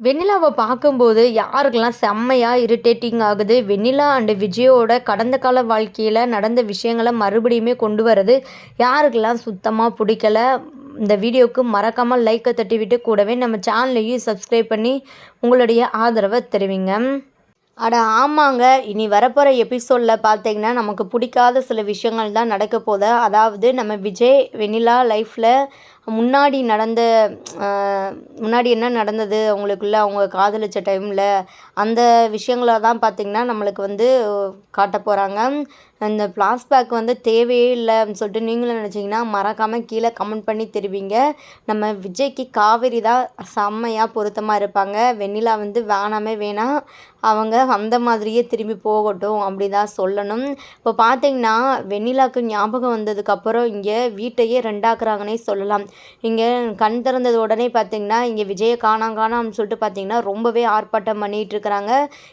வெண்ணிலாவை பார்க்கும்போது யாருக்கெல்லாம் செம்மையா இரிட்டேட்டிங் ஆகுது. வெண்ணிலா அண்ட் விஜயோட கடந்த கால வாழ்க்கையில் நடந்த விஷயங்களை மறுபடியுமே கொண்டு வரது யாருக்கெல்லாம் சுத்தமாக பிடிக்கல. இந்த வீடியோவுக்கு மறக்காமல் லைக்கை தட்டிவிட்டு கூடவே நம்ம சேனலையும் சப்ஸ்கிரைப் பண்ணி உங்களுடைய ஆதரவை தெரிவிங்க. அட ஆமாங்க. இனி வரப்போகிற எபிசோடில் பார்த்தீங்கன்னா நமக்கு பிடிக்காத சில விஷயங்கள் தான் நடக்க போகுது. அதாவது நம்ம விஜய் வெண்ணிலா லைஃப்பில் முன்னாடி நடந்த முன்னாடி என்ன நடந்தது அவங்களுக்குள்ள, அவங்க காதலிச்ச டைமில் அந்த விஷயங்கள தான் பார்த்திங்கன்னா நம்மளுக்கு வந்து காட்ட போகிறாங்க. அந்த ஃப்ளாஷ்பேக் வந்து தேவையே இல்லை அப்படின்னு சொல்லிட்டு நீங்களும் நினச்சிங்கன்னா மறக்காமல் கீழே கமெண்ட் பண்ணி தெரிவிங்க. நம்ம விஜய்க்கு காவேரி தான் செம்மையாக பொருத்தமாக இருப்பாங்க. வெண்ணிலா வந்து வேணாமே வேணாம், அவங்க அந்த மாதிரியே திரும்பி போகட்டும் அப்படி தான் சொல்லணும். இப்போ பார்த்தீங்கன்னா வெண்ணிலாவுக்கு ஞாபகம் வந்ததுக்கப்புறம் இங்கே வீட்டையே ரெண்டாக்குறாங்கன்னே சொல்லலாம். இங்கே கண் திறந்தது உடனே பார்த்திங்கன்னா இங்கே விஜயை காணாம்னு சொல்லிட்டு பார்த்திங்கன்னா ரொம்பவே ஆர்ப்பாட்டம் பண்ணிகிட்டு இருக்கிறாங்க.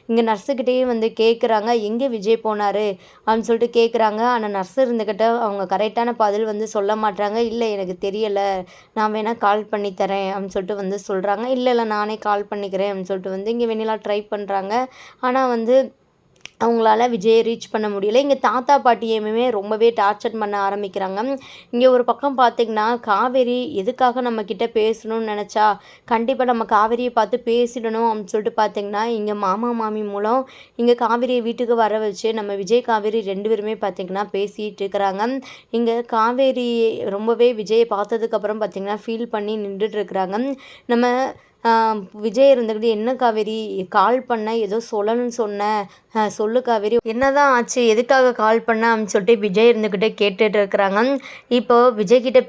இங்கே நர்ஸுக்கிட்டேயும் வந்து கேட்குறாங்க, எங்கே விஜய் போனார் அப்படின்னு சொல்லிட்டு கேட்குறாங்க. ஆனால் நர்ஸ் இருந்துக்கிட்ட அவங்க கரெக்டான பதில் வந்து சொல்ல மாட்டாங்க. இல்லை எனக்கு தெரியலை, நான் வேணால் கால் பண்ணி தரேன் அப்படின்னு சொல்லிட்டு வந்து சொல்கிறாங்க. இல்லை நானே கால் பண்ணிக்கிறேன் அப்படின்னு சொல்லிட்டு வந்து இங்கே வெண்ணிலா ட்ரை பண்ணுறாங்க. ஆனால் வந்து அவங்களால விஜயை ரீச் பண்ண முடியல. இங்கே தாத்தா பாட்டியுமே ரொம்பவே டார்ச்சர் பண்ண ஆரம்பிக்கிறாங்க. இங்கே ஒரு பக்கம் பார்த்திங்கன்னா காவேரி எதுக்காக நம்மக்கிட்ட பேசணும்னு நினச்சா கண்டிப்பாக நம்ம காவேரியை பார்த்து பேசிடணும் அப்படின்னு சொல்லிட்டு பார்த்திங்கன்னா இங்கே மாமா மாமி மூலம் இங்கே காவேரியை வீட்டுக்கு வர வச்சு நம்ம விஜய் காவேரி 2 பேருமே பார்த்திங்கன்னா பேசிகிட்டு இருக்கிறாங்க. இங்கே காவேரி ரொம்பவே விஜயை பார்த்ததுக்கப்புறம் பார்த்திங்கன்னா ஃபீல் பண்ணி நின்றுட்டுருக்குறாங்க. நம்ம விஜய் இருந்துக்கிட்டு, என்ன காவேரி கால் பண்ண, ஏதோ சொல்லணும்னு சொன்னேன், சொல்லு காவேரி என்னதான் ஆச்சு, எதுக்காக கால் பண்ண அப்படின்னு சொல்லிட்டு விஜய் இருந்துக்கிட்டே கேட்டுட்டு இருக்கிறாங்க. இப்போது விஜய்கிட்ட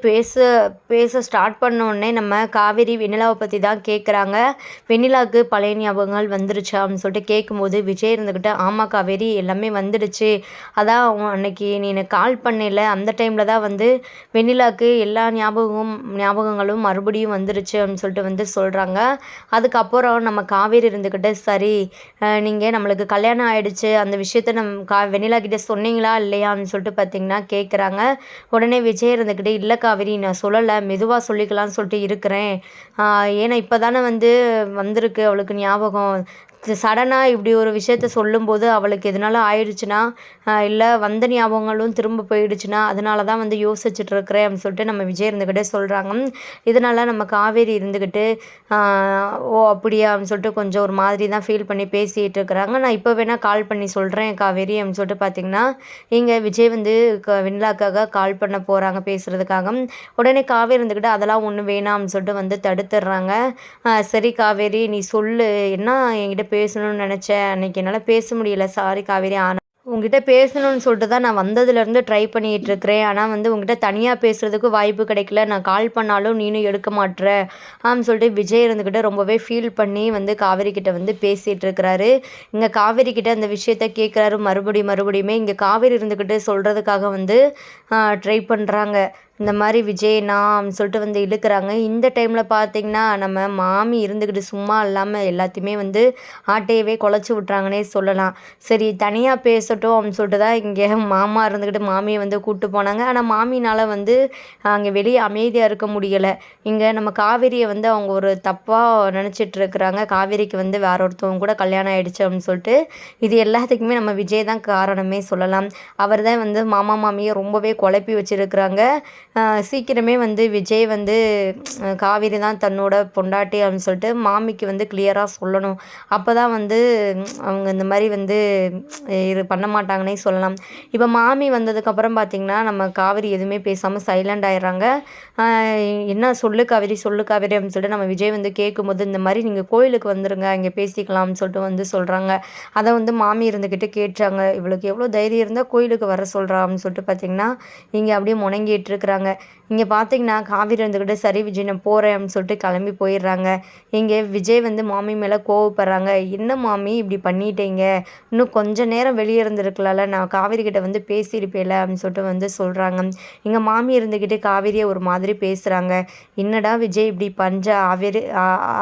பேச ஸ்டார்ட் பண்ணோடனே நம்ம காவேரி வெண்ணிலாவை பற்றி தான் கேட்குறாங்க. வெண்ணிலாவுக்கு பழைய ஞாபகங்கள் வந்துருச்சா அப்படின்னு சொல்லிட்டு கேட்கும்போது விஜய் இருந்துக்கிட்ட, ஆமாம் காவேரி எல்லாமே வந்துடுச்சு, அதான் அன்னைக்கு நீ எனக்கு கால் பண்ணல அந்த டைமில் தான் வந்து வெண்ணிலாவுக்கு எல்லா ஞாபகங்களும் மறுபடியும் வந்துருச்சு அப்படின்னு சொல்லிட்டு வந்து சொல்கிறாங்க. அதுக்கப்புறம் நம்ம காவேரி இருந்துக்கிட்டு, சரி நீங்கள் நம்மளுக்கு கல்யாணம் ஆகிடுச்சு அந்த விஷயத்த வெண்ணிலா கிட்டே சொன்னீங்களா இல்லையான்னு சொல்லிட்டு பார்த்திங்கன்னா கேட்குறாங்க. உடனே விஜய் இருந்துக்கிட்டு, இல்லை காவேரி நான் சொல்லலை, மெதுவாக சொல்லிக்கலாம்னு சொல்லிட்டு இருக்கிறேன், ஏன்னா இப்போ தானே வந்திருக்கு அவளுக்கு ஞாபகம், சடனாக இப்படி ஒரு விஷயத்த சொல்லும்போது அவளுக்கு எதனால ஆயிடுச்சுன்னா, இல்லை வந்த ஞாபகங்களும் திரும்ப போயிடுச்சுன்னா அதனால தான் வந்து யோசிச்சுட்டு இருக்கிறேன் அப்படின்னு சொல்லிட்டு நம்ம விஜய் இருந்துக்கிட்டே சொல்கிறாங்க. இதனால் நம்ம காவேரி இருந்துக்கிட்டு, ஓ அப்படியா அப்படின்னு சொல்லிட்டு கொஞ்சம் ஒரு மாதிரி தான் ஃபீல் பண்ணி பேசிகிட்டு இருக்கிறாங்க. நான் இப்போ வேணால் கால் பண்ணி சொல்கிறேன் காவேரி அப்படின்னு சொல்லிட்டு பார்த்திங்கன்னா இங்கே விஜய் வந்து வெண்ணிலாக்காக கால் பண்ண போகிறாங்க பேசுகிறதுக்காக. உடனே காவேரி இருந்துக்கிட்டு, அதெல்லாம் ஒன்றும் வேணாம் அப்படின்னு சொல்லிட்டு வந்து தடுத்துடுறாங்க. சரி காவேரி நீ சொல்லு, என்ன என்கிட்ட பேசணும்னு நினச்சேன், அன்றைக்கி என்னால் பேச முடியல, சாரி காவேரி, ஆனால் உங்ககிட்ட பேசணும்னு சொல்லிட்டு தான் நான் வந்ததுலேருந்து ட்ரை பண்ணிகிட்ருக்கிறேன், ஆனால் வந்து உங்ககிட்ட தனியாக பேசுகிறதுக்கு வாய்ப்பு கிடைக்கல, நான் கால் பண்ணாலும் நீனும் எடுக்க மாட்ற அப்படின்னு சொல்லிட்டு விஜய் இருந்துக்கிட்ட ரொம்பவே ஃபீல் பண்ணி வந்து காவேரி கிட்ட வந்து பேசிகிட்டு இருக்கிறாரு. இங்கே காவேரி கிட்ட அந்த விஷயத்த கேட்குறாரு மறுபடியுமே. இங்கே காவேரி இருந்துக்கிட்டு சொல்கிறதுக்காக வந்து ட்ரை பண்ணுறாங்க. இந்த மாதிரி விஜய் நான் சொல்லிட்டு வந்து இழுக்கிறாங்க. இந்த டைமில் பார்த்திங்கன்னா நம்ம மாமி இருந்துக்கிட்டு சும்மா இல்லாமல் எல்லாத்தையுமே வந்து ஆட்டையவே குழச்சி விட்றாங்கன்னே சொல்லலாம். சரி தனியாக பேசட்டும் அப்படின்னு சொல்லிட்டு தான் இங்கே மாமா இருந்துக்கிட்டு மாமியை வந்து கூப்பிட்டு போனாங்க. ஆனால் மாமினால் வந்து அங்கே வெளியே அமைதியாக இருக்க முடியலை. இங்கே நம்ம காவேரியை வந்து அவங்க ஒரு தப்பாக நினச்சிட்டு இருக்கிறாங்க. காவேரிக்கு வந்து வேற ஒருத்தவங்க கூட கல்யாணம் ஆகிடுச்சு அப்படின்னு சொல்லிட்டு இது எல்லாத்துக்குமே நம்ம விஜய் தான் காரணமே சொல்லலாம். அவர் தான் வந்து மாமா மாமியை ரொம்பவே குழப்பி வச்சுருக்கிறாங்க. சீக்கிரமே வந்து விஜய் வந்து காவேரி தான் தன்னோட பொண்டாட்டி அப்படின்னு சொல்லிட்டு மாமிக்கு வந்து கிளியராக சொல்லணும். அப்போ தான் வந்து அவங்க இந்த மாதிரி வந்து பண்ண மாட்டாங்கன்னே சொல்லலாம். இப்போ மாமி வந்ததுக்கப்புறம் பார்த்திங்கன்னா நம்ம காவேரி எதுவுமே பேசாமல் சைலண்ட் ஆயிடுறாங்க. என்ன சொல்லு காவேரி அப்படின்னு சொல்லிட்டு நம்ம விஜய் வந்து கேட்கும்போது, இந்த மாதிரி நீங்கள் கோயிலுக்கு வந்துடுங்க இங்கே பேசிக்கலாம்னு சொல்லிட்டு வந்து சொல்கிறாங்க. அதை வந்து மாமி இருந்துக்கிட்டு கேட்டுறாங்க, இவளுக்கு எவ்வளோ தைரியம் இருந்தால் கோயிலுக்கு வர சொல்கிறா அப்படின்னு சொல்லிட்டு பார்த்திங்கன்னா இங்கே அப்படியே முணங்கிட்டு இருக்கிறாங்க. இங்கே பார்த்திங்கன்னா காவேரி இருந்துக்கிட்டு, சரி விஜய் நான் போகிறேன் அப்படின்னு சொல்லிட்டு கிளம்பி போயிடுறாங்க. இங்கே விஜய் வந்து மாமி மேலே கோவப்படுறாங்க, என்ன மாமி இப்படி பண்ணிட்டீங்க, இன்னும் கொஞ்சம் நேரம் வெளியே இருந்திருக்கலாம்ல, நான் காவேரி கிட்ட வந்து பேசியிருப்பேல அப்படின்னு சொல்லிட்டு வந்து சொல்கிறாங்க. எங்கள் மாமி இருந்துக்கிட்டு காவேரியை ஒரு மாதிரி பேசுகிறாங்க, என்னடா விஜய் இப்படி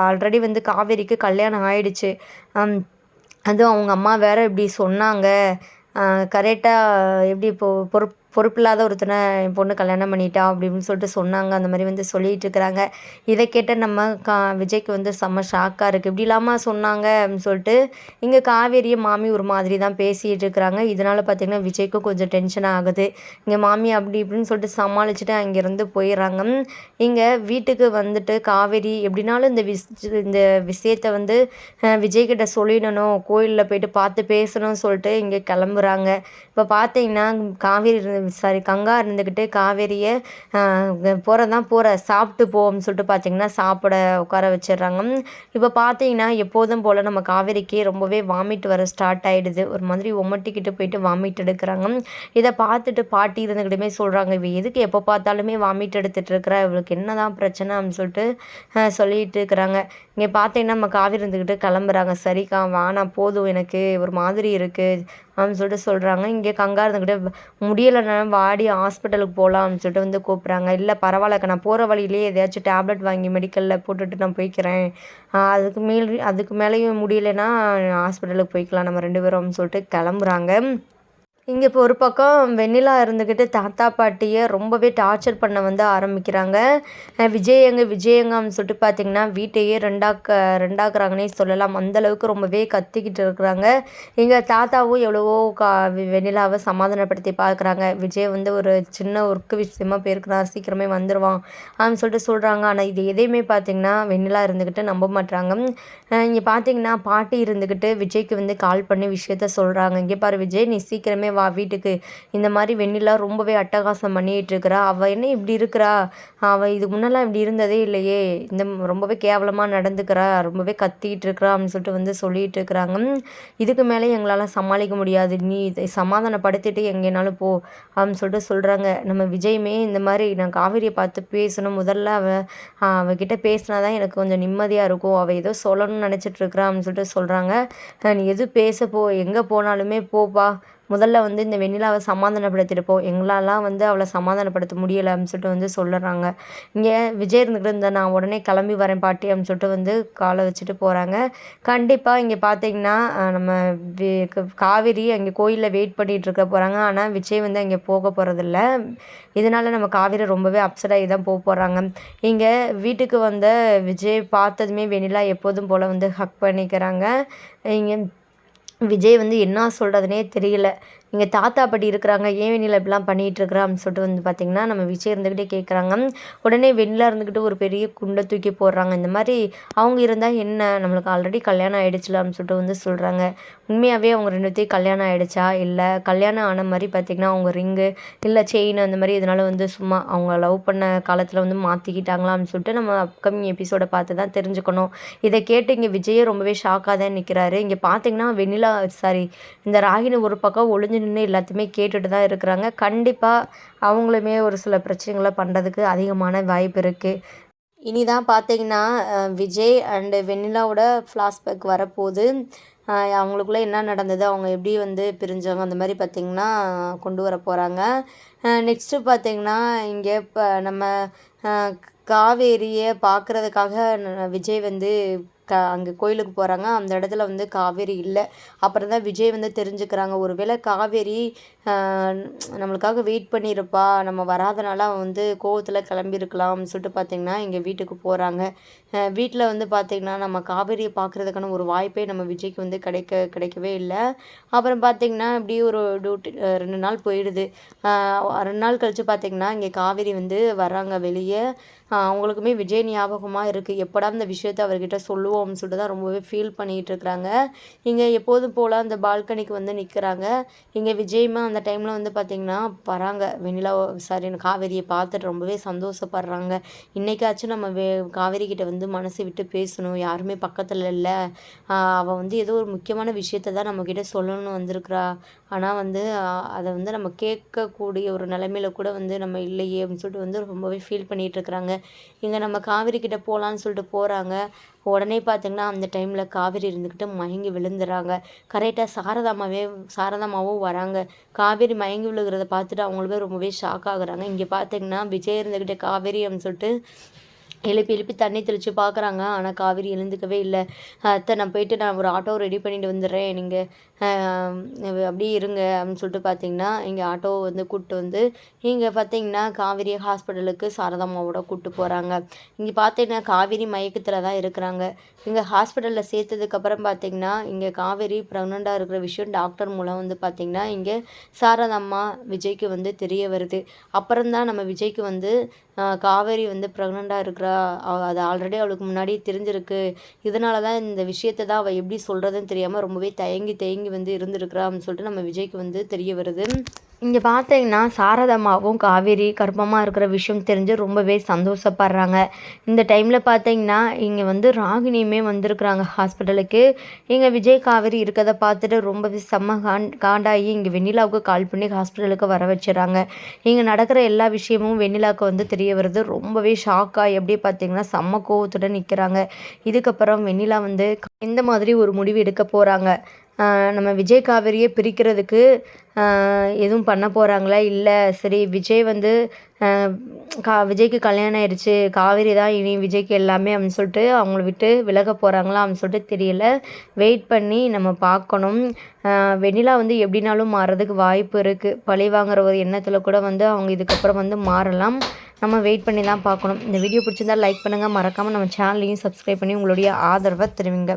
ஆல்ரெடி வந்து காவேரிக்கு கல்யாணம் ஆயிடுச்சு, அதுவும் அவங்க அம்மா வேற இப்படி சொன்னாங்க, கரெக்டாக எப்படி பொறுப்பில்லாத ஒருத்தனை என் பொண்ணு கல்யாணம் பண்ணிட்டா அப்படின்னு சொல்லிட்டு சொன்னாங்க. அந்த மாதிரி வந்து சொல்லிகிட்டு இருக்கிறாங்க. இதை கேட்ட நம்ம விஜய்க்கு வந்து செம்ம ஷாக்காக இருக்குது. இப்படி இல்லாமல் சொன்னாங்க அப்படின்னு சொல்லிட்டு இங்கே காவேரியை மாமி ஒரு மாதிரி தான் பேசிகிட்டு இருக்கிறாங்க. இதனால் பார்த்திங்கன்னா விஜய்க்கும் கொஞ்சம் டென்ஷன் ஆகுது. இங்கே மாமி அப்படி இப்படின்னு சொல்லிட்டு சமாளிச்சுட்டு அங்கேருந்து போயிடுறாங்க. இங்கே வீட்டுக்கு வந்துட்டு காவேரி எப்படினாலும் இந்த விஷயத்தை வந்து விஜய்கிட்ட சொல்லிடணும், கோயிலில் போயிட்டு பார்த்து பேசணும்னு சொல்லிட்டு இங்கே கிளம்புறாங்க. இப்போ பார்த்தீங்கன்னா கங்கா இருந்துக்கிட்டு காவேரியை போகிற சாப்பிட்டு போன்னு சொல்லிட்டு பார்த்தீங்கன்னா சாப்பிட உட்கார வச்சிடுறாங்க. இப்போ பார்த்தீங்கன்னா எப்போதும் போல் நம்ம காவேரிக்கு ரொம்பவே வாமிட் வர ஸ்டார்ட் ஆகிடுது. ஒரு மாதிரி ஒமட்டிக்கிட்டு போயிட்டு வாமிட் எடுக்கிறாங்க. இதை பார்த்துட்டு பாட்டி இருந்துக்கிட்டுமே சொல்கிறாங்க, இவ எதுக்கு எப்போ பார்த்தாலுமே வாமிட் எடுத்துகிட்டு இருக்கிறா, இவளுக்கு என்ன தான் பிரச்சனை அப்படின்னு சொல்லிட்டு சொல்லிகிட்டு இருக்கிறாங்க. இங்கே பார்த்தீங்கன்னா நம்ம காவேரி இருந்துக்கிட்டு கிளம்புறாங்க. சரிக்கா வேணாம் போதும், எனக்கு ஒரு மாதிரி இருக்குது அப்படின்னு சொல்லிட்டு சொல்கிறாங்க. இங்கே கங்கா இருந்துக்கிட்டு முடியலைன்னா வாடி ஹாஸ்பிட்டலுக்கு போகலாம் அப்படின்னு சொல்லிட்டு வந்து கூப்பிட்றாங்க. இல்லை பரவாயில்லக்கா, நான் போகிற வழியிலேயே எதையாச்சும் டேப்லெட் வாங்கி மெடிக்கலில் போட்டுட்டு நான் போய்க்கிறேன், அதுக்கு மேலேயும் முடியலைன்னா ஹாஸ்பிட்டலுக்கு போய்க்கலாம் நம்ம 2 பேரும் அப்படின்னு சொல்லிட்டு கிளம்புறாங்க. இங்கே இப்போ ஒரு பக்கம் வெண்ணிலா இருந்துக்கிட்டு தாத்தா பாட்டியை ரொம்பவே டார்ச்சர் பண்ண வந்து ஆரம்பிக்கிறாங்க. விஜயங்கன்னு சொல்லிட்டு பார்த்திங்கன்னா வீட்டையே ரெண்டாக்குறாங்கன்னே சொல்லலாம். அந்தளவுக்கு ரொம்பவே கத்திக்கிட்டு இருக்கிறாங்க. எங்கள் தாத்தாவும் எவ்வளவோ வெண்ணிலாவை சமாதானப்படுத்தி பார்க்குறாங்க. விஜய் வந்து ஒரு சின்ன ஒர்க்கு விஷயமா போயிருக்கிறான், சீக்கிரமே வந்துடுவான் அப்படின்னு சொல்லிட்டு சொல்கிறாங்க. ஆனால் இது எதையுமே பார்த்திங்கன்னா வெண்ணிலா இருந்துக்கிட்டு நம்ப மாட்டாங்க. இங்கே பார்த்திங்கன்னா பாட்டி இருந்துக்கிட்டு விஜய்க்கு வந்து கால் பண்ணி விஷயத்த சொல்கிறாங்க. இங்கே பாரு விஜய், நீ சீக்கிரமே வா வீட்டுக்கு, இந்த மாதிரி வெண்ணிலா ரொம்பவே அட்டகாசம் பண்ணிகிட்டு இருக்கிறா, அவள் என்ன இப்படி இருக்கிறா, அவள் இதுக்கு முன்னெல்லாம் இப்படி இருந்ததே இல்லையே, ரொம்பவே கேவலமாக நடந்துக்கிறா, ரொம்பவே கத்திக்கிட்டு இருக்கிறா அப்படின்னு சொல்லிட்டு வந்து சொல்லிகிட்டு இருக்கிறாங்க. இதுக்கு மேலே எங்களால் சமாளிக்க முடியாது, நீ இதை சமாதானப்படுத்திட்டு எங்கேனாலும் போ அப்படின்னு சொல்லிட்டு சொல்கிறாங்க. நம்ம விஜயுமே இந்த மாதிரி நான் காவேரியை பார்த்து பேசணும், முதல்ல அவகிட்ட பேசினா தான் எனக்கு கொஞ்சம் நிம்மதியாக இருக்கும், அவள் ஏதோ சொல்லணும்னு நினச்சிட்டு இருக்கிறா அப்படின்னு சொல்லிட்டு சொல்கிறாங்க. நீ எது எங்கே போனாலுமே போப்பா, முதல்ல வந்து இந்த வெண்ணிலாவை சமாதானப்படுத்தியிருப்போம், எங்களாலாம் வந்து அவளை சமாதானப்படுத்த முடியலை அப்படின்னு சொல்லிட்டு வந்து சொல்லுறாங்க. இங்கே விஜய் இருந்துக்கிட்டு இருந்தால் நான் உடனே கிளம்பி வரேன் பாட்டி அப்படின்னு சொல்லிட்டு வந்து காலை வச்சுட்டு போகிறாங்க. கண்டிப்பாக இங்கே பார்த்தீங்கன்னா நம்ம காவேரி அங்கே கோயிலில் வெயிட் பண்ணிகிட்டு இருக்க போகிறாங்க. ஆனால் விஜய் வந்து அங்கே போக போகிறதில்ல. இதனால் நம்ம காவேரி ரொம்பவே அப்செட் ஆகி தான் போகிறாங்க. இங்கே வீட்டுக்கு வந்த விஜய் பார்த்ததுமே வெண்ணிலா எப்போதும் போல் வந்து ஹக் பண்ணிக்கிறாங்க. இங்கே விஜய் வந்து என்ன சொல்கிறதுனே தெரியல. இங்கே தாத்தா பாட்டி இருக்கிறாங்க, ஏன் வெண்ணிலா இப்படிலாம் பண்ணிகிட்டு இருக்கிறா அப்படின்னு சொல்லிட்டு வந்து பார்த்திங்கன்னா நம்ம விஜய் இருந்துக்கிட்டே கேட்குறாங்க. உடனே வெண்ணிலா இருந்துக்கிட்டு ஒரு பெரிய குண்டை தூக்கி போடுறாங்க. இந்த மாதிரி அவங்க இருந்தால் என்ன, நம்மளுக்கு ஆல்ரெடி கல்யாணம் ஆகிடுச்சுல அப்படின்னு சொல்லிட்டு வந்து சொல்கிறாங்க. உண்மையாகவே அவங்க 2 பேர்த்தையும் கல்யாணம் ஆகிடுச்சா, இல்லை கல்யாணம் ஆன மாதிரி பார்த்திங்கன்னா அவங்க ரிங்கு இல்லை செயின் அந்த மாதிரி இதனால் வந்து சும்மா அவங்க லவ் பண்ண காலத்தில் வந்து மாற்றிக்கிட்டாங்களா அப்படின்னு சொல்லிட்டு நம்ம அப்கமிங் எபிசோடை பார்த்து தான் தெரிஞ்சுக்கணும். இதை கேட்டு இங்கே விஜயே ரொம்பவே ஷாக்காக தான் நிற்கிறாரு. இங்கே பார்த்திங்கன்னா வெண்ணிலா இந்த ராகினி ஒரு பக்கம் ஒளிஞ்சு நின்று எல்லாத்தையுமே கேட்டுட்டு தான் இருக்கிறாங்க. கண்டிப்பாக அவங்களுமே ஒரு சில பிரச்சனைகளை பண்ணுறதுக்கு அதிகமான வாய்ப்பு இருக்குது. இனிதான் பார்த்தீங்கன்னா விஜய் அண்டு வெண்ணிலாவோட ஃப்ளாஷ்பேக் வரப்போகுது. அவங்களுக்குள்ளே என்ன நடந்தது, அவங்க எப்படி வந்து பிரிஞ்சாங்க, அந்த மாதிரி பார்த்திங்கன்னா கொண்டு வர போகிறாங்க. நெக்ஸ்ட்டு பார்த்திங்கன்னா இங்கே இப்போ நம்ம காவேரியை பார்க்குறதுக்காக விஜய் வந்து அங்கே கோயிலுக்கு போகிறாங்க. அந்த இடத்துல வந்து காவேரி இல்லை. அப்புறம் தான் விஜய் வந்து தெரிஞ்சுக்கிறாங்க, ஒருவேளை காவேரி நம்மளுக்காக வெயிட் பண்ணியிருப்பா, நம்ம வராதனால அவன் வந்து கோவத்தில் கிளம்பியிருக்கலாம்னு சொல்லிட்டு பார்த்திங்கன்னா எங்கள் வீட்டுக்கு போகிறாங்க. வீட்டில் வந்து பார்த்திங்கன்னா நம்ம காவேரியை பார்க்குறதுக்கான ஒரு வாய்ப்பே நம்ம விஜய்க்கு வந்து கிடைக்கவே இல்லை. அப்புறம் பார்த்திங்கன்னா இப்படி ஒரு 2 நாள் போயிடுது. 2 நாள் கழித்து பார்த்திங்கன்னா இங்கே காவேரி வந்து வர்றாங்க வெளியே. அவங்களுக்குமே விஜய் ஞாபகமாக இருக்குது, எப்படா இந்த விஷயத்தை அவர்கிட்ட சொல்லுவோம்னு சொல்லிட்டு தான் ரொம்பவே ஃபீல் பண்ணிகிட்டு இருக்கிறாங்க. இங்கே எப்போதும் போல் அந்த பால்கனிக்கு வந்து நிற்கிறாங்க. இங்கே விஜய்மா அந்த டைமில் வந்து பார்த்திங்கன்னா வராங்க, காவேரியை பார்த்துட்டு ரொம்பவே சந்தோஷப்படுறாங்க. இன்றைக்காச்சும் நம்ம காவேரிக்கிட்ட வந்து மனசை விட்டு பேசணும், யாருமே பக்கத்தில் இல்லை, அவள் வந்து ஏதோ ஒரு முக்கியமான விஷயத்தை தான் நம்மக்கிட்ட சொல்லணும்னு வந்திருக்கிறா, ஆனால் வந்து அதை வந்து நம்ம கேட்கக்கூடிய ஒரு நிலைமையில கூட வந்து நம்ம இல்லையே அப்படின்னு சொல்லிட்டு வந்து ரொம்பவே ஃபீல் பண்ணிகிட்டு இருக்கிறாங்க. இங்கே நம்ம காவேரி கிட்ட போகலான்னு சொல்லிட்டு போகிறாங்க. உடனே பார்த்திங்கன்னா அந்த டைமில் காவேரி இருந்துக்கிட்டு மயங்கி விழுந்துடுறாங்க. கரெக்டாக சாரதாமாவும் வராங்க. காவேரி மயங்கி விழுகிறத பார்த்துட்டு அவங்களுமே ரொம்பவே ஷாக் ஆகுறாங்க. இங்கே பார்த்திங்கன்னா விஜய் இருந்துக்கிட்டு காவேரி அப்படின்னு சொல்லிட்டு எழுப்பி எழுப்பி தண்ணி தெளித்து பார்க்குறாங்க. ஆனால் காவேரி எழுந்துக்கவே இல்லை. அத்தை நான் போயிட்டு நான் ஒரு ஆட்டோ ரெடி பண்ணிட்டு வந்துடுறேன், நீங்கள் அப்படியே இருங்க அப்படின்னு சொல்லிட்டு பார்த்தீங்கன்னா, இங்கே ஆட்டோவை வந்து கூப்பிட்டு வந்து இங்கே பார்த்தீங்கன்னா காவேரி ஹாஸ்பிட்டலுக்கு சாரதாம்மாவோட கூப்பிட்டு போகிறாங்க. இங்கே பார்த்தீங்கன்னா காவேரி மயக்கத்தில் தான் இருக்கிறாங்க. இங்கே ஹாஸ்பிட்டலில் சேர்த்ததுக்கப்புறம் பார்த்தீங்கன்னா, இங்கே காவேரி ப்ரெக்னெண்ட்டாக இருக்கிற விஷயம் டாக்டர் மூலம் வந்து பார்த்திங்கன்னா இங்கே சாரதாம்மா விஜய்க்கு வந்து தெரிய வருது. அப்புறம்தான் நம்ம விஜய்க்கு வந்து காவேரி வந்து ப்ரெக்னெண்ட்டாக இருக்கிறா, அது ஆல்ரெடி அவளுக்கு முன்னாடி தெரிஞ்சிருக்கு. இதனால தான் இந்த விஷயத்தை தான் அவள் எப்படி சொல்கிறதுன்னு தெரியாமல் ரொம்பவே தயங்கி வந்து இருந்திருக்கிறா அப்படின்னு சொல்லிட்டு நம்ம விஜய்க்கு வந்து தெரிய வருது. இங்கே பார்த்தீங்கன்னா சாரதாம்மாவும் காவேரி கர்ப்பமாக இருக்கிற விஷயம் தெரிஞ்சு ரொம்பவே சந்தோஷப்படுறாங்க. இந்த டைமில் பார்த்தீங்கன்னா இங்கே வந்து ராகினியுமே வந்திருக்கிறாங்க ஹாஸ்பிட்டலுக்கு. இங்கே விஜய் காவேரி இருக்கிறத பார்த்துட்டு ரொம்பவே செம்ம காண்டாகி இங்கே வெண்ணிலாவுக்கு கால் பண்ணி ஹாஸ்பிட்டலுக்கு வர வச்சிடறாங்க. இங்கே நடக்கிற எல்லா விஷயமும் வெண்ணிலாவுக்கு வந்து தெரிய வருது. ரொம்பவே ஷாக்காக எப்படியே பார்த்தீங்கன்னா செம்ம கோவத்துடன் நிற்கிறாங்க. இதுக்கப்புறம் வெண்ணிலா வந்து இந்த மாதிரி ஒரு முடிவு எடுக்க போகிறாங்க. நம்ம விஜய் காவேரியை பிரிக்கிறதுக்கு எதுவும் பண்ண போகிறாங்களா, இல்லை சரி விஜய் வந்து விஜய்க்கு கல்யாணம் ஆயிடுச்சு, காவேரி தான் இனி விஜய்க்கு எல்லாமே அப்படின்னு சொல்லிட்டு அவங்கள விட்டு விலக போகிறாங்களா அப்படின்னு சொல்லிட்டு தெரியல. வெயிட் பண்ணி நம்ம பார்க்கணும். வெண்ணிலா வந்து எப்படினாலும் மாறுறதுக்கு வாய்ப்பு இருக்குது. பழி வாங்குற ஒரு எண்ணத்தில் கூட வந்து அவங்க இதுக்கப்புறம் வந்து மாறலாம். நம்ம வெயிட் பண்ணி தான் பார்க்கணும். இந்த வீடியோ பிடிச்சிருந்தால் லைக் பண்ணுங்கள். மறக்காமல் நம்ம சேனலையும் சப்ஸ்கிரைப் பண்ணி உங்களுடைய ஆதரவை தெரிவிங்க.